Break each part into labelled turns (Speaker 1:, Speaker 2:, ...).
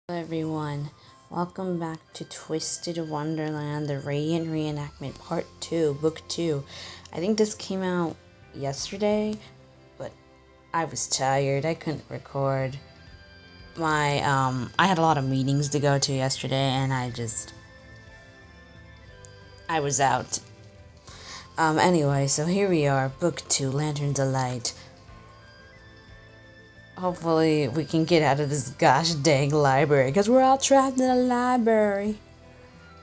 Speaker 1: Hello everyone, welcome back to Twisted Wonderland, the Radiant Reenactment Part 2, Book 2. I think this came out yesterday, but I was tired, I couldn't record. I had a lot of meetings to go to yesterday, and I was out. Anyway, so here we are, Book 2, Lanterns of Light. Hopefully we can get out of this gosh dang library, because we're all trapped in a library.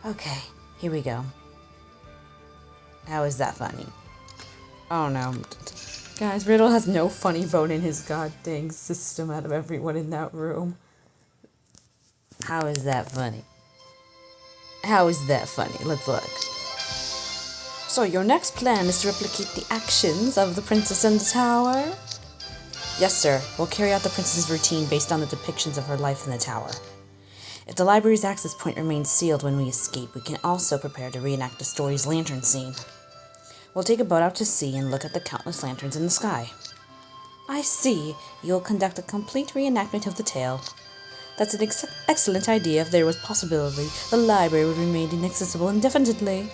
Speaker 1: Okay, here we go. How is that funny? Oh no. Guys, Riddle has no funny bone in his god dang system out of everyone in that room. How is that funny? How is that funny? Let's look. So your next plan is to replicate the actions of the princess in the tower? Yes, sir. We'll carry out the princess's routine based on the depictions of her life in the tower. If the library's access point remains sealed when we escape, we can also prepare to reenact the story's lantern scene. We'll take a boat out to sea and look at the countless lanterns in the sky. I see. You'll conduct a complete reenactment of the tale. That's an excellent idea. If there was possibility, the library would remain inaccessible indefinitely.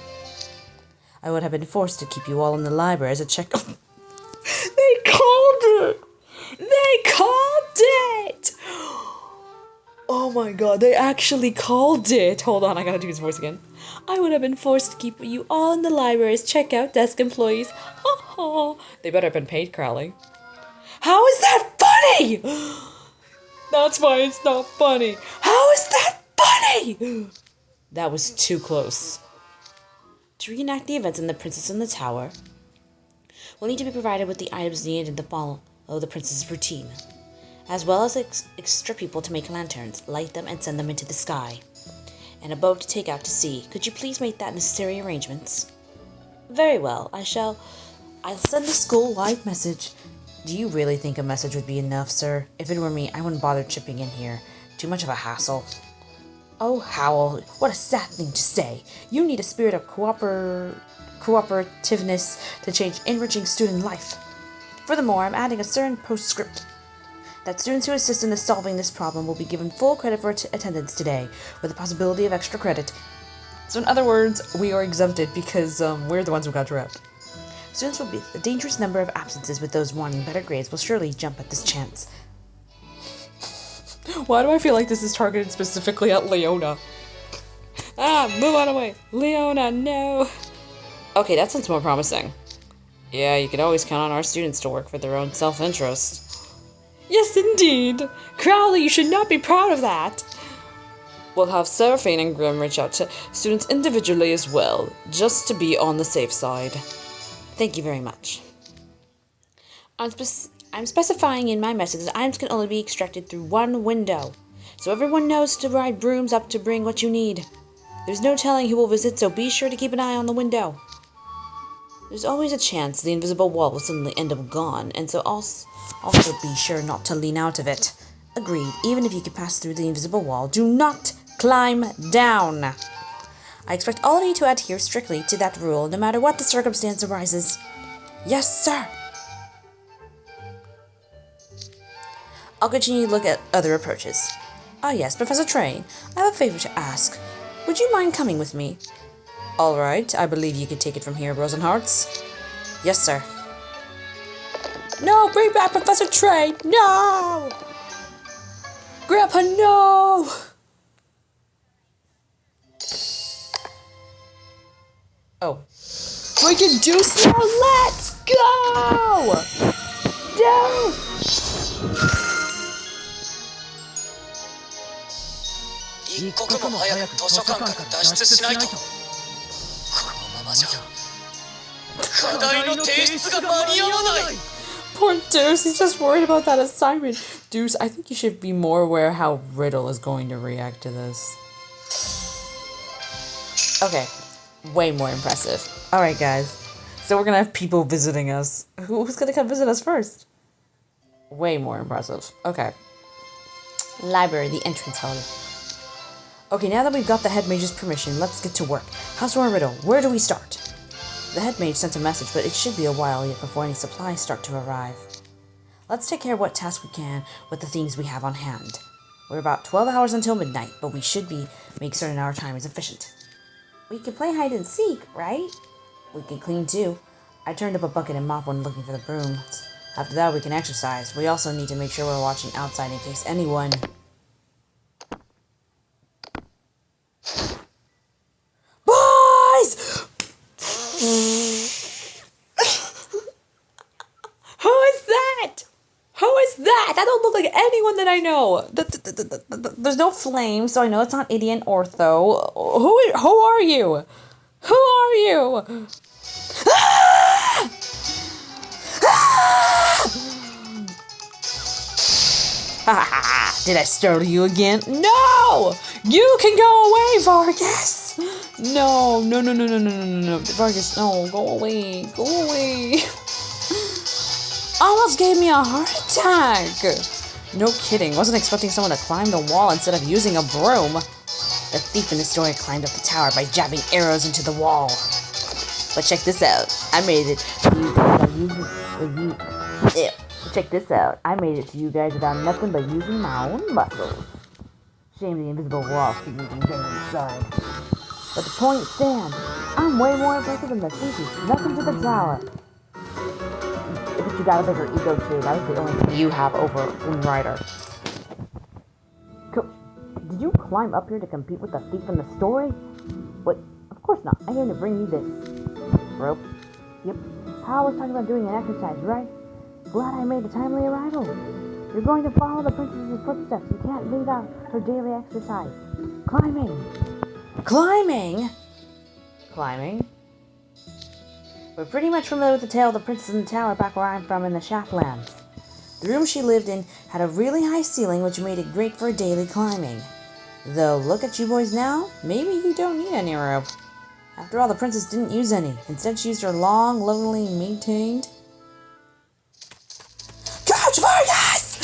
Speaker 1: I would have been forced to keep you all in the library as a check. They called it! They called it! Oh my god, they actually called it! Hold on, I gotta do his voice again. I would have been forced to keep you all in the library as checkout desk employees. Ha ha! They better have been paid, Crowley. How is that funny? That's why it's not funny. How is that funny? That was too close. To reenact the events in The Princess in the Tower, we'll need to be provided with the items needed to follow the princess's routine, as well as extra people to make lanterns, light them, and send them into the sky, and a boat to take out to sea. Could you please make that necessary arrangements? Very well, I'll send a school-wide message. Do you really think a message would be enough, sir? If it were me, I wouldn't bother chipping in here. Too much of a hassle. Oh, Howl, what a sad thing to say. You need a spirit of cooperativeness to change enriching student life. Furthermore, I'm adding a certain postscript that students who assist in solving this problem will be given full credit for attendance today, with the possibility of extra credit. So in other words, we are exempted because we're the ones who got dropped. Students will be a dangerous number of absences, with those wanting better grades will surely jump at this chance. Why do I feel like this is targeted specifically at Leona? Move on away. Leona, no. Okay, that sounds more promising. Yeah, you can always count on our students to work for their own self-interest. Yes, indeed. Crowley, you should not be proud of that. We'll have Seraphine and Grim reach out to students individually as well, just to be on the safe side. Thank you very much. I'm specifying in my message that items can only be extracted through one window, so everyone knows to ride brooms up to bring what you need. There's no telling who will visit, so be sure to keep an eye on the window. There's always a chance the invisible wall will suddenly end up gone, and so also be sure not to lean out of it. Agreed, even if you can pass through the invisible wall, do not climb down. I expect all of you to adhere strictly to that rule, no matter what the circumstance arises. Yes, sir. I'll continue to look at other approaches. Ah yes, Professor Train, I have a favor to ask. Would you mind coming with me? All right, I believe you can take it from here, Rosenhearts. Yes, sir. No, bring back Professor Train! No! Grandpa, no! Oh. We can do so! Let's go! No! Poor Deuce, he's just worried about that assignment. Deuce, I think you should be more aware how Riddle is going to react to this. Okay, way more impressive. Alright guys, so we're gonna have people visiting us. Who's gonna come visit us first? Way more impressive. Okay. Library, the entrance hall. Okay, now that we've got the head mage's permission, let's get to work. House or Riddle, where do we start? The head mage sent a message, but it should be a while yet before any supplies start to arrive. Let's take care of what task we can with the things we have on hand. We're about 12 hours until midnight, but we should make certain our time is efficient. We can play hide and seek, right? We can clean too. I turned up a bucket and mop when looking for the broom. After that, we can exercise. We also need to make sure we're watching outside in case anyone... Boys! Who is that? Who is that? That don't look like anyone that I know. There's no flame, so I know it's not Idiot Ortho. Who are you? Who are you? Did I startle you again? No! You can go away, Vargas! No. Vargas, no, go away. Go away. Almost gave me a heart attack. No kidding. Wasn't expecting someone to climb the wall instead of using a broom. The thief in the story climbed up the tower by jabbing arrows into the wall. But check this out. I made it. Check this out. I made it to you guys without nothing but using my own muscles. Shame the invisible wall keeping me from getting inside. But the point stands. I'm way more impressive than the thief who snuck into the tower. But you got a bigger ego too. That was the only thing you have over Rider. Did you climb up here to compete with the thief in the story? What? Of course not. I came to bring you this. Rope? Yep. How I was talking about doing an exercise, right? Glad I made a timely arrival. You're going to follow the princess's footsteps. You can't leave out her daily exercise. Climbing. Climbing? We're pretty much familiar with the tale of the princess in the tower back where I'm from in the Shaftlands. The room she lived in had a really high ceiling which made it great for daily climbing. Though, look at you boys now, maybe you don't need any rope. After all, the princess didn't use any. Instead, she used her long, lovingly maintained... Coach Vargas!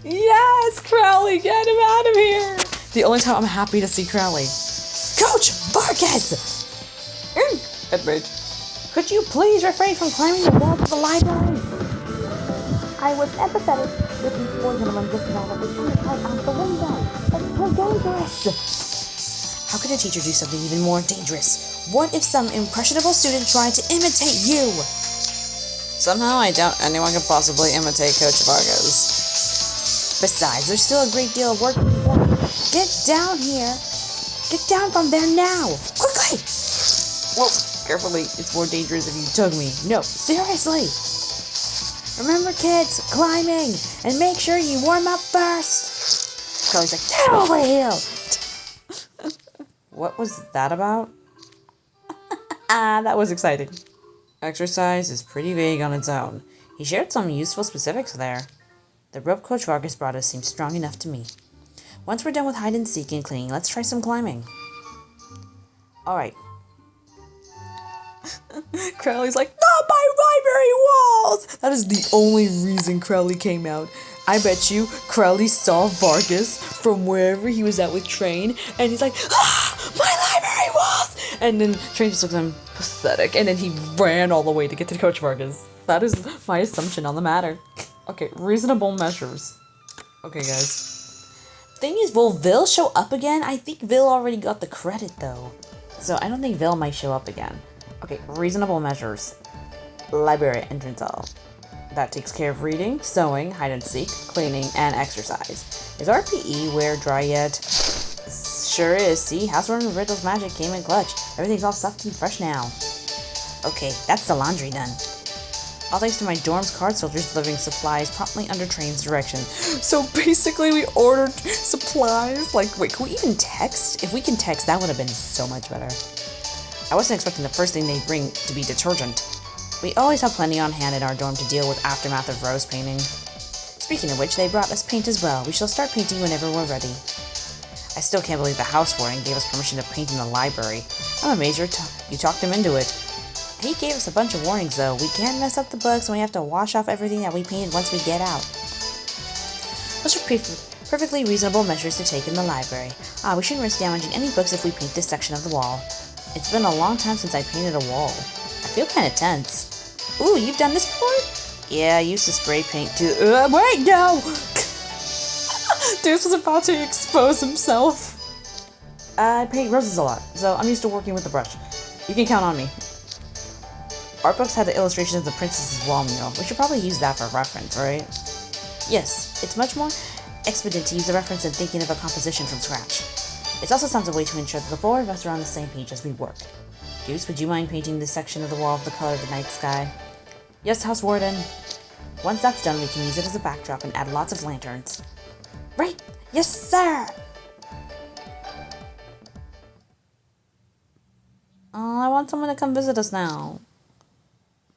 Speaker 1: Yes, Crowley, get him out of here! The only time I'm happy to see Crowley. Coach Vargas! Edward, could you please refrain from climbing the walls of the library? I was empathetic with these poor gentlemen just now that they threw it right out the window. It's so dangerous. How could a teacher do something even more dangerous? What if some impressionable student tried to imitate you? Somehow I doubt anyone could possibly imitate Coach Vargas. Besides, there's still a great deal of work to be done. Get down here. Get down from there now. Quickly! Whoa, carefully. It's more dangerous if you tug me. No, seriously. Remember, kids, climbing, and make sure you warm up first. Chloe's like, get over here. What was that about? That was exciting. Exercise is pretty vague on its own. He shared some useful specifics there. The rope Coach Vargas brought us seems strong enough to me. Once we're done with hide and seek and cleaning, let's try some climbing. Alright. Crowley's like, not my library walls! That is the only reason Crowley came out. I bet you Crowley saw Vargas from wherever he was at with Train, and he's like, my library walls! And then Train just looks at him pathetic, and then he ran all the way to get to Coach Vargas. That is my assumption on the matter. Okay, reasonable measures. Okay, guys. Thing is, will Vil show up again? I think Vil already got the credit, though. So I don't think Vil might show up again. Okay, reasonable measures. Library entrance hall. That takes care of reading, sewing, hide and seek, cleaning, and exercise. Is RPE wear dry yet? Sure is. See, Housework and Riddle's magic came in clutch. Everything's all soft and fresh now. Okay, that's the laundry done. All thanks to my dorm's card soldiers delivering supplies promptly under Train's direction. So basically we ordered supplies? Like, wait, can we even text? If we can text, that would have been so much better. I wasn't expecting the first thing they bring to be detergent. We always have plenty on hand in our dorm to deal with aftermath of rose painting. Speaking of which, they brought us paint as well. We shall start painting whenever we're ready. I still can't believe the house warden gave us permission to paint in the library. I'm amazed you talked him into it. He gave us a bunch of warnings though. We can't mess up the books and we have to wash off everything that we painted once we get out. Those are perfectly reasonable measures to take in the library. We shouldn't risk damaging any books if we paint this section of the wall. It's been a long time since I painted a wall. I feel kinda tense. Ooh, you've done this before? Yeah, I used to spray paint too. Wait, no! Deuce was about to expose himself. I paint roses a lot, so I'm used to working with the brush. You can count on me. Art books had the illustration of the princess's wall mural. We should probably use that for reference, right? Yes, it's much more expedient to use the reference than thinking of a composition from scratch. It also sounds a way to ensure that the four of us are on the same page as we work. Deuce, would you mind painting this section of the wall of the color of the night sky? Yes, House Warden. Once that's done, we can use it as a backdrop and add lots of lanterns. Right! Yes, sir! Oh, I want someone to come visit us now.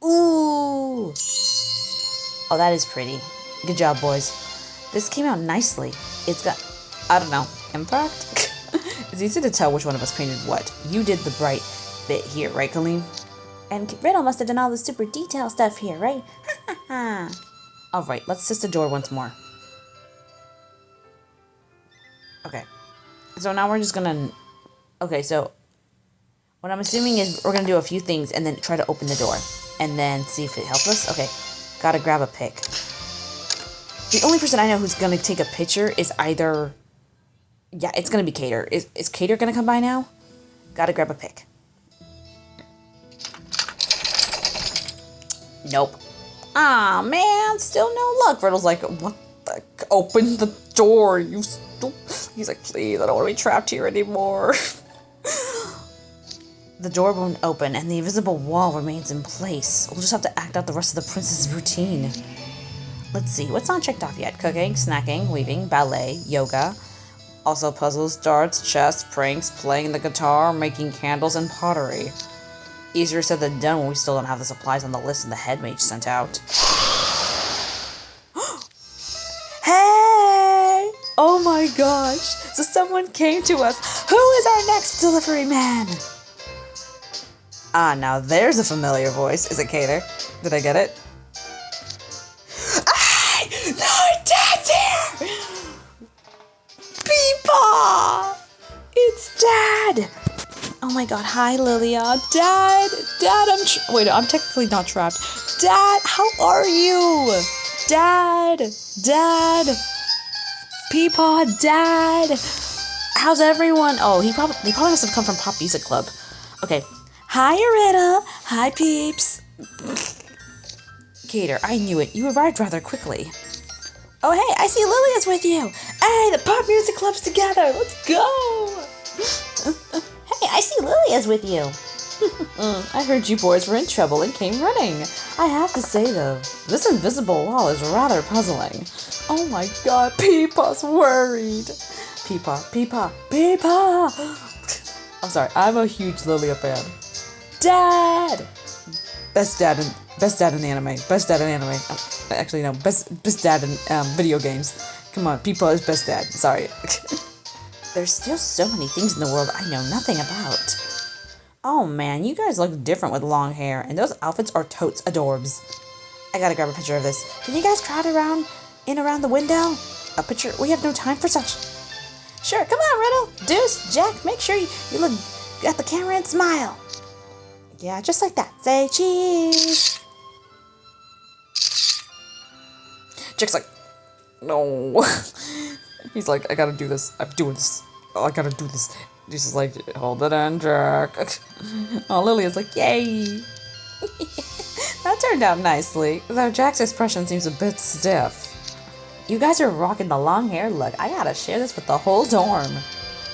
Speaker 1: Ooh! Oh, that is pretty. Good job, boys. This came out nicely. It's got, I don't know, impact? It's easy to tell which one of us painted what. You did the bright bit here, right, Kalim? And Riddle must have done all the super detail stuff here, right? Ha ha ha. Alright, let's test the door once more. Okay. So now we're just gonna... Okay, so... What I'm assuming is we're gonna do a few things and then try to open the door. And then see if it helps us. Okay. Gotta grab a pick. The only person I know who's gonna take a picture is either... Yeah, it's gonna be Cater. Is Cater gonna come by now? Gotta grab a pick. Nope. Ah, man, still no luck. Riddle's like, what the... Open the door, you stupid... He's like, please, I don't want to be trapped here anymore. The door won't open, and the invisible wall remains in place. We'll just have to act out the rest of the princess's routine. Let's see, what's not checked off yet? Cooking, snacking, weaving, ballet, yoga. Also puzzles, darts, chess, pranks, playing the guitar, making candles, and pottery. Easier said than done when we still don't have the supplies on the list and the head mage sent out. Hey! Oh my gosh! So someone came to us. Who is our next delivery man? Ah, now there's a familiar voice. Is it Cater? Did I get it? Hey! No, Dad's here! Peepaw! It's Dad! Oh my god, hi Lilia. Dad! Wait, I'm technically not trapped. Dad, how are you? Dad! Peepaw, Dad! How's everyone? Oh, they probably must have come from Pop Music Club. Okay. Hi, Riddle. Hi, peeps. Cater, I knew it. You arrived rather quickly. Oh, hey, I see Lilia's with you. Hey, the Pop Music Club's together. Let's go. Hey, I see Lilia's with you. I heard you boys were in trouble and came running. I have to say, though, this invisible wall is rather puzzling. Oh my god, Peepaw's worried. Peepaw. I'm sorry, I'm a huge Lilia fan. Dad! Best dad in anime. Actually, no, best dad in video games. Come on, Peepaw is best dad. Sorry. There's still so many things in the world I know nothing about. Oh man, you guys look different with long hair, and those outfits are totes adorbs. I gotta grab a picture of this. Can you guys crowd around the window? A picture? We have no time for such. Sure, come on, Riddle. Deuce, Jack, make sure you look at the camera and smile. Yeah, just like that. Say cheese. Jack's like, no. He's like, I gotta do this. I'm doing this. Oh, I gotta do this. Deuce is like, hold it in, Jack. Oh, Lilia's like, yay. That turned out nicely, though Jack's expression seems a bit stiff. You guys are rocking the long hair look. I gotta share this with the whole dorm.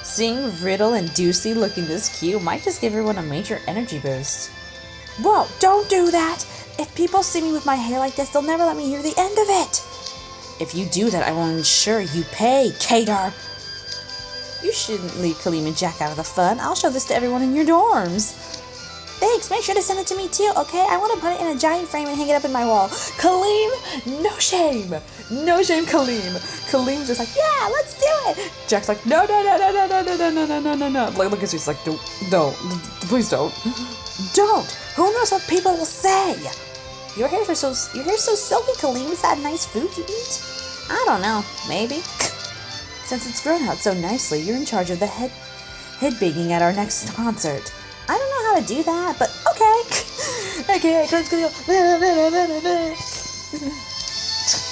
Speaker 1: Seeing Riddle and Deucey looking this cute might just give everyone a major energy boost. Whoa, don't do that! If people see me with my hair like this, they'll never let me hear the end of it! If you do that, I will ensure you pay, Cater! You shouldn't leave Kalim and Jack out of the fun. I'll show this to everyone in your dorms. Thanks, make sure to send it to me too, okay? I want to put it in a giant frame and hang it up in my wall. Kalim, no shame! No shame, Kalim. Kalim's just like, yeah, let's do it. Jack's like, no. Like, look at you, he's like, don't, please don't. Don't. Who knows what people will say? Your hair's so silky, Kalim. Is that nice food you eat? I don't know. Maybe. Since it's grown out so nicely, you're in charge of the head baking at our next concert. I don't know how to do that, but okay. Okay, let's go.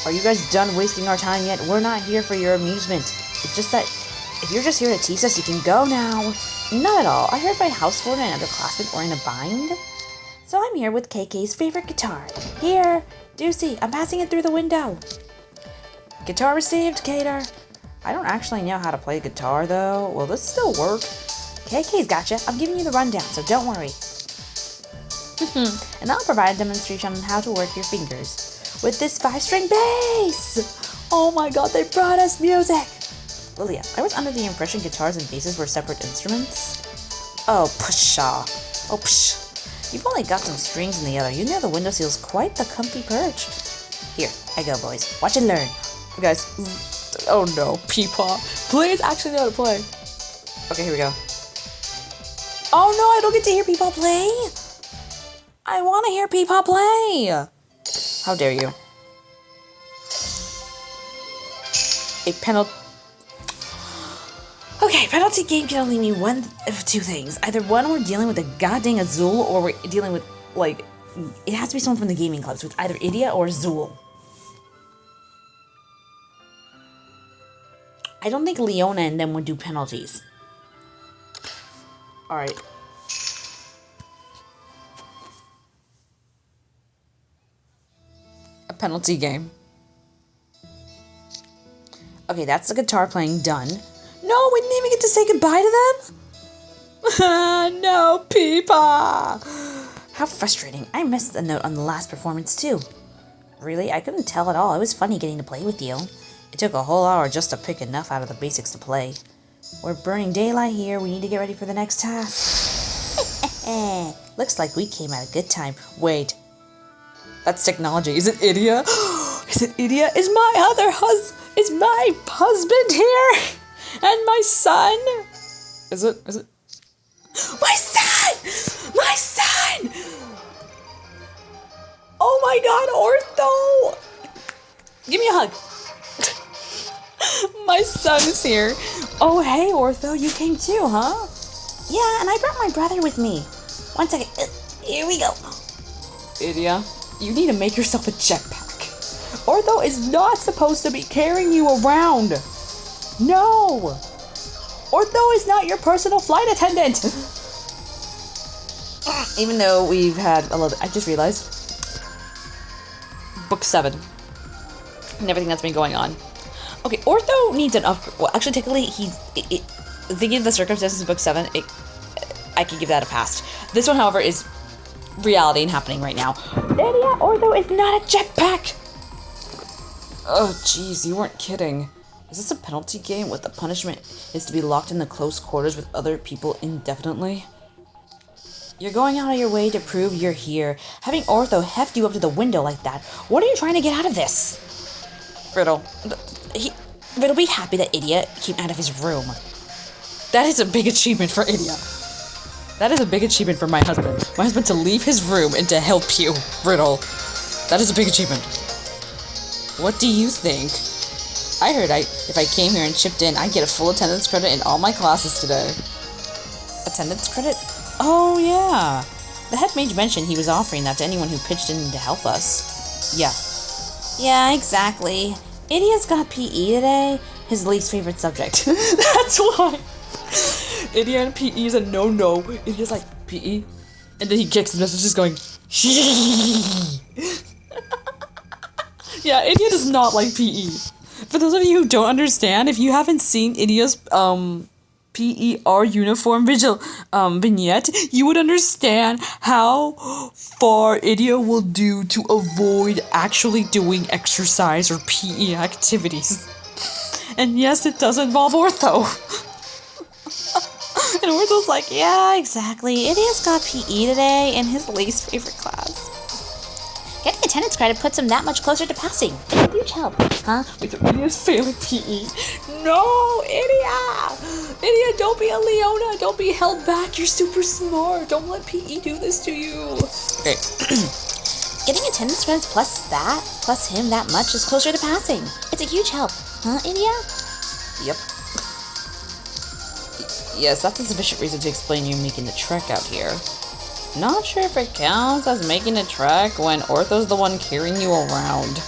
Speaker 1: Are you guys done wasting our time yet? We're not here for your amusement. It's just that if you're just here to tease us, you can go now. Not at all. I heard my housewarden and underclassmen were in a bind. So I'm here with KK's favorite guitar. Here, Deucey, I'm passing it through the window. Guitar received, Cater. I don't actually know how to play guitar, though. Will this still work? KK's gotcha. I'm giving you the rundown, so don't worry. And I'll provide a demonstration on how to work your fingers with this 5-string bass. Oh my god, they brought us music. Lilia, I was under the impression guitars and basses were separate instruments. Oh, pshaw. Oh, psh. You've only got some strings in the other. You know the windowsill's quite the comfy perch. Here, I go, boys. Watch and learn. Guys, oh no, Peepaw. Please actually know how to play. Okay, here we go. Oh no, I don't get to hear Peepaw play. I want to hear Peepaw play. How dare you? A penalty. Okay, penalty game can only mean one of two things. Either one, we're dealing with a goddamn Azul, or we're dealing with, like, it has to be someone from the gaming club, so it's either Idia or Azul. I don't think Leona and them would do penalties. Alright. A penalty game. Okay, that's the guitar playing done. No, we didn't even get to say goodbye to them? No, Peepaw! How frustrating. I missed a note on the last performance, too. Really? I couldn't tell at all. It was funny getting to play with you. It took a whole hour just to pick enough out of the basics to play. We're burning daylight here. We need to get ready for the next task. Looks like we came at a good time. Wait. That's technology. Is it Idia? Is it Idia? Is my husband here? And my son? Is it? My son! My son! Oh my god, Ortho! Give me a hug. My son is here. Oh, hey, Ortho, you came too, huh? Yeah, and I brought my brother with me. 1 second. Here we go. Idia, you need to make yourself a jetpack. Ortho is not supposed to be carrying you around. No! Ortho is not your personal flight attendant! Even though we've had a little... I just realized. Book 7. And everything that's been going on. Okay, Ortho needs an upgrade. Well, actually, technically, thinking of the circumstances of Book 7, I can give that a pass. This one, however, is reality and happening right now. Lydia, Ortho is not a jetpack! Oh, jeez, you weren't kidding. Is this a penalty game with the punishment is to be locked in the close quarters with other people indefinitely? You're going out of your way to prove you're here. Having Ortho heft you up to the window like that. What are you trying to get out of this? Riddle. Riddle be happy that Idia came out of his room. That is a big achievement for Idia. That is a big achievement for my husband. My husband to leave his room and to help you, Riddle. That is a big achievement. What do you think? I heard if I came here and chipped in, I'd get a full attendance credit in all my classes today. Attendance credit? Oh, yeah. The head mage mentioned he was offering that to anyone who pitched in to help us. Yeah. Yeah, exactly. Idia's got PE today. His least favorite subject. That's why. Idia and PE is a no-no. Idia's like, PE? And then he kicks his messages going, Yeah, Idia does not like PE. For those of you who don't understand, if you haven't seen Idia's PER uniform vignette, you would understand how far Idia will do to avoid actually doing exercise or PE activities. And yes, it does involve Ortho. And Ortho's like, yeah, exactly. Idia's got PE today in his least favorite class. Getting attendance credit puts him that much closer to passing. Huge help, huh? Wait, so Idia's failing PE. No, Idia! Idia, don't be a Leona. Don't be held back. You're super smart. Don't let PE do this to you. Okay. Getting attendance credits plus him that much is closer to passing. It's a huge help, huh, Idia? Yep. Yes, that's a sufficient reason to explain you making the trek out here. Not sure if it counts as making a trek when Ortho's the one carrying you around.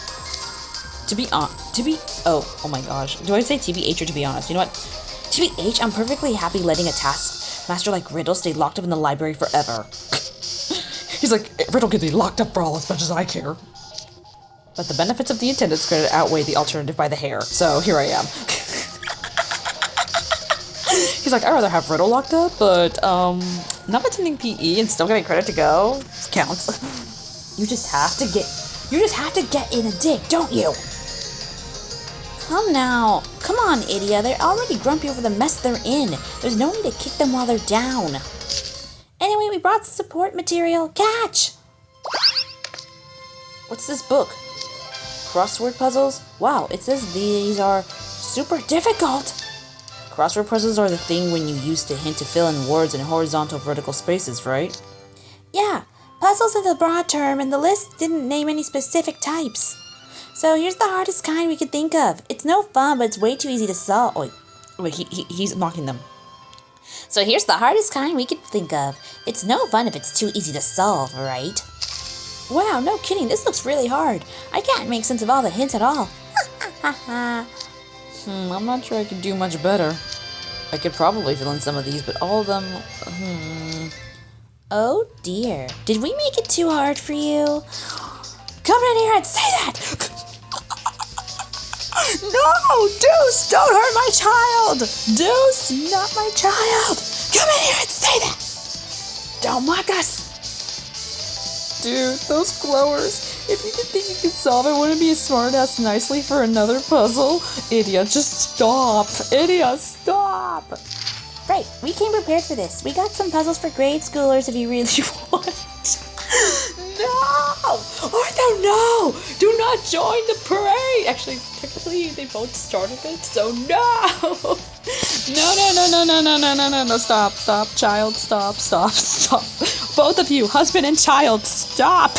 Speaker 1: Oh my gosh. Do I say TBH or to be honest? You know what? TBH, I'm perfectly happy letting a taskmaster like Riddle stay locked up in the library forever. He's like, Riddle can be locked up for all as much as I care. But the benefits of the attendance credit outweigh the alternative by the hair, so here I am. He's like, I'd rather have Riddle locked up, but, not attending PE and still getting credit to go counts. You just have to get in a dig, don't you? Come now. Come on, idiot. They're already grumpy over the mess they're in. There's no need to kick them while they're down. Anyway, we brought support material. Catch! What's this book? Crossword puzzles? Wow, it says these are super difficult. Crossword puzzles are the thing when you use the hint to fill in words in horizontal vertical spaces, right? Yeah, puzzles is a broad term and the list didn't name any specific types. So here's the hardest kind we could think of. It's no fun, but it's way too easy to solve. Oh, wait, he's mocking them. So here's the hardest kind we could think of. It's no fun if it's too easy to solve, right? Wow, no kidding, this looks really hard. I can't make sense of all the hints at all. I'm not sure I could do much better. I could probably fill in some of these, but all of them, Oh dear, did we make it too hard for you? Come in here and say that! No, Deuce, don't hurt my child! Deuce, not my child! Come in here and say that! Don't mock us! Dude, those glowers. If you didn't think you could solve it, wouldn't it be a smartass nicely for another puzzle? Idiot, just stop. Idiot, stop! Right, we came prepared for this. We got some puzzles for grade schoolers if you really want. No! Ortho, no! Do not join the parade! Actually, technically, they both started it, so no! No, stop, child, stop. Both of you, husband and child, stop!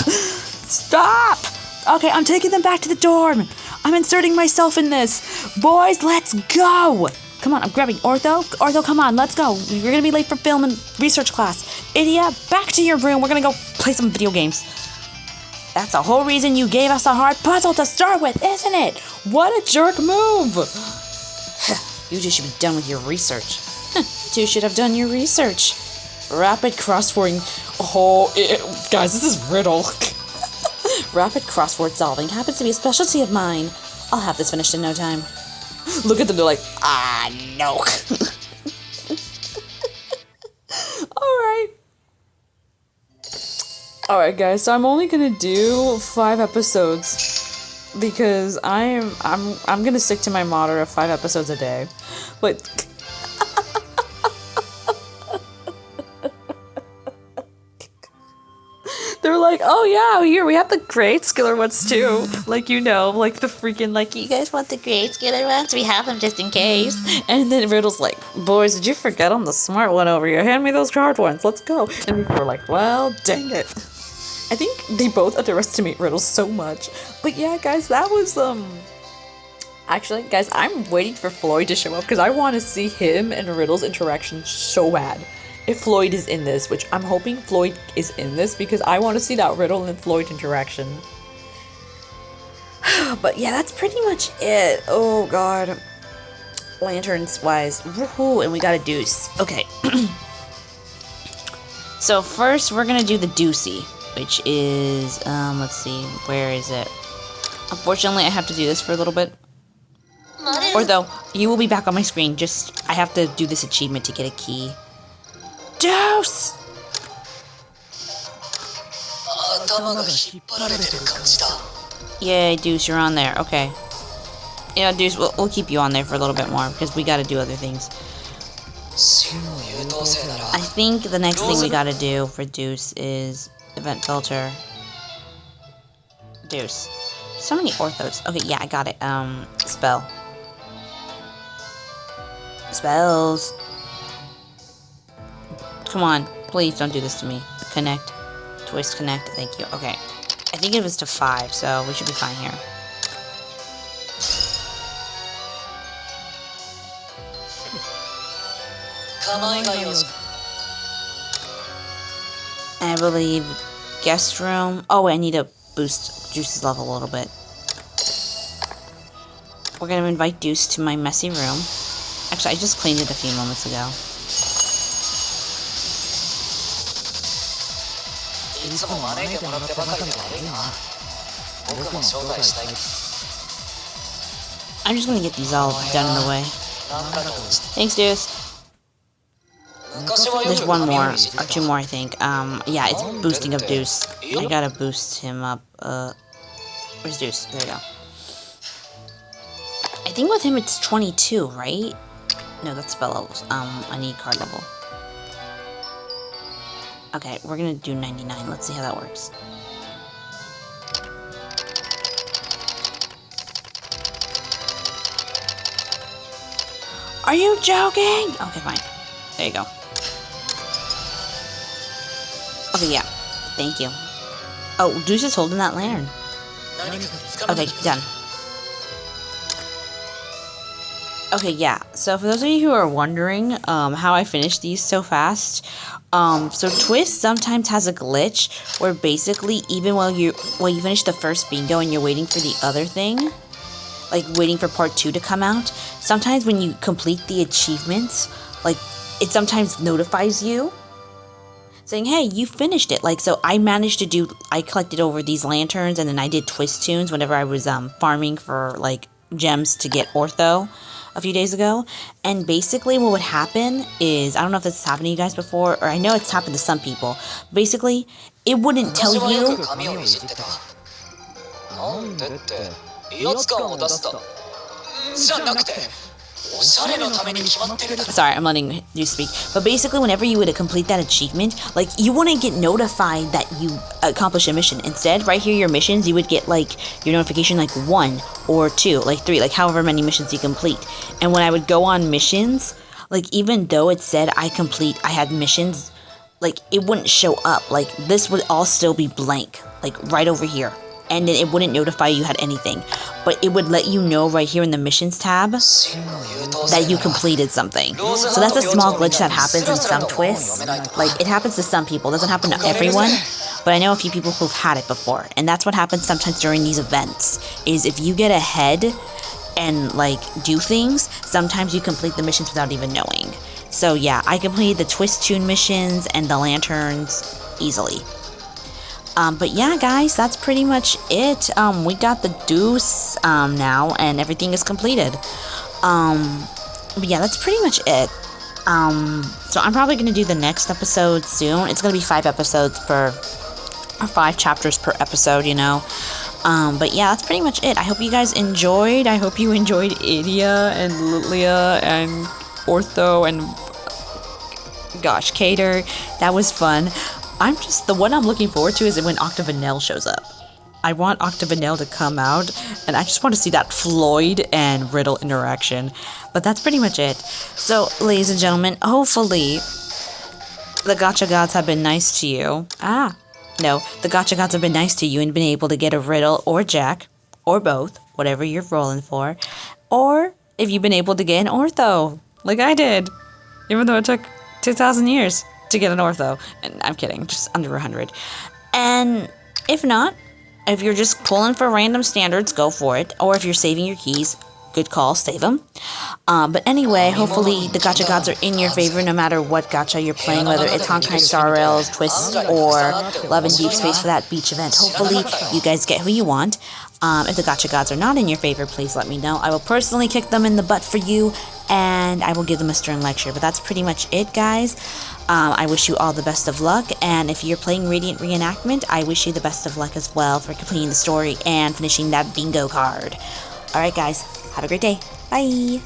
Speaker 1: Okay, I'm taking them back to the dorm. I'm inserting myself in this. Boys, let's go! Come on, I'm grabbing Ortho. Ortho, come on, let's go. You're gonna be late for film and research class. Idiot, back to your room. We're gonna go play some video games. That's the whole reason you gave us a hard puzzle to start with, isn't it? What a jerk move! You two should be done with your research. You two should have done your research. Rapid crosswording. Guys, this is Riddle. Rapid crossword solving happens to be a specialty of mine. I'll have this finished in no time. Look at them, they're like, no. Alright guys, so I'm only gonna do 5 episodes because I'm gonna stick to my motto of 5 episodes a day. But they're like, oh yeah, here we have the grade skiller ones too. Like, you know, like the freaking, like, you guys want the grade skiller ones? We have them just in case. And then Riddle's like, boys, did you forget I'm the smart one over here? Hand me those hard ones, let's go. And we were like, well, dang it. I think they both underestimate Riddle so much. But yeah, guys, that was, actually, guys, I'm waiting for Floyd to show up because I want to see him and Riddle's interaction so bad. If Floyd is in this, which I'm hoping Floyd is in this because I want to see that Riddle and Floyd interaction. But yeah, that's pretty much it. Oh god. Lanterns wise. Woohoo, and we got a Deuce. Okay. So first we're gonna do the Deucey, which is, let's see, where is it? Unfortunately, I have to do this for a little bit. Or though, you will be back on my screen, just, I have to do this achievement to get a key. Deuce! Yay, Deuce, you're on there. Okay. Yeah, Deuce, we'll keep you on there for a little bit more, because we gotta do other things. I think the next thing we gotta do for Deuce is event filter. Deuce. So many orthos. Okay, yeah, I got it. Spell. Spells. Come on, please don't do this to me. Connect. Twist connect, thank you. Okay. I think it was to 5, so we should be fine here. I believe guest room. Oh, I need to boost Juice's level a little bit. we're gonna invite Deuce to my messy room. Actually, I just cleaned it a few moments ago. I'm just gonna get these all done in the way. Thanks, Deuce. There's one more, or two more, I think. Yeah, it's boosting up Deuce. I gotta boost him up. Where's Deuce? There we go. I think with him it's 22, right? No, that's spell levels. I need card level. Okay, we're gonna do 99. Let's see how that works. Are you joking? Okay, fine. There you go. Okay, yeah. Thank you. Oh, Deuce is holding that lantern. Okay, done. Okay, yeah. So for those of you who are wondering how I finished these so fast, so Twist sometimes has a glitch where basically even while you finish the first bingo and you're waiting for the other thing, like waiting for part 2 to come out, sometimes when you complete the achievements, like it sometimes notifies you saying, hey, you finished it. Like, so I managed to do, I collected over these lanterns and then I did Twist tunes whenever I was farming for like gems to get ortho a few days ago. And basically what would happen is, I don't know if this has happened to you guys before, or I know it's happened to some people. Basically, it wouldn't tell you. Sorry, I'm letting you speak. But basically, whenever you would complete that achievement, like, you wouldn't get notified that you accomplished a mission. Instead, right here, your missions, you would get, like, your notification, like, 1 or 2, like, 3, like, however many missions you complete. And when I would go on missions, like, even though it said I had missions, like, it wouldn't show up. Like, this would all still be blank, like, right over here. And then it wouldn't notify you had anything. But it would let you know right here in the missions tab that you completed something. So that's a small glitch that happens in some twists. Like, it happens to some people. It doesn't happen to everyone. But I know a few people who've had it before. And that's what happens sometimes during these events. Is if you get ahead and, like, do things, sometimes you complete the missions without even knowing. So yeah, I completed the Twist Tune missions and the lanterns easily. But yeah, guys, that's pretty much it. We got the Deuce now, and everything is completed. But yeah, that's pretty much it. So I'm probably going to do the next episode soon. It's going to be 5 episodes or 5 chapters per episode, you know. But yeah, that's pretty much it. I hope you guys enjoyed. I hope you enjoyed Idia and Lilia and Ortho and, gosh, Cater. That was fun. The one I'm looking forward to is when Octavanel shows up. I want Octavanel to come out, and I just want to see that Floyd and Riddle interaction. But that's pretty much it. So, ladies and gentlemen, hopefully the Gacha Gods have been nice to you. No, the Gacha Gods have been nice to you and been able to get a Riddle or Jack, or both, whatever you're rolling for. Or if you've been able to get an Ortho, like I did, even though it took 2,000 years to get an Ortho. And I'm kidding, just under 100. And if not, if you're just pulling for random standards, go for it. Or if you're saving your keys, good call, save them. But anyway, hopefully the Gacha Gods are in your favor no matter what gacha you're playing, whether it's Honkai Star Rails, Twist, or Love and Deep Space for that beach event. Hopefully you guys get who you want. If the Gacha Gods are not in your favor, please let me know. I will personally kick them in the butt for you, and I will give them a stern lecture. But that's pretty much it, guys. I wish you all the best of luck, and if you're playing Radiant Reenactment, I wish you the best of luck as well for completing the story and finishing that bingo card. Alright, guys, have a great day. Bye!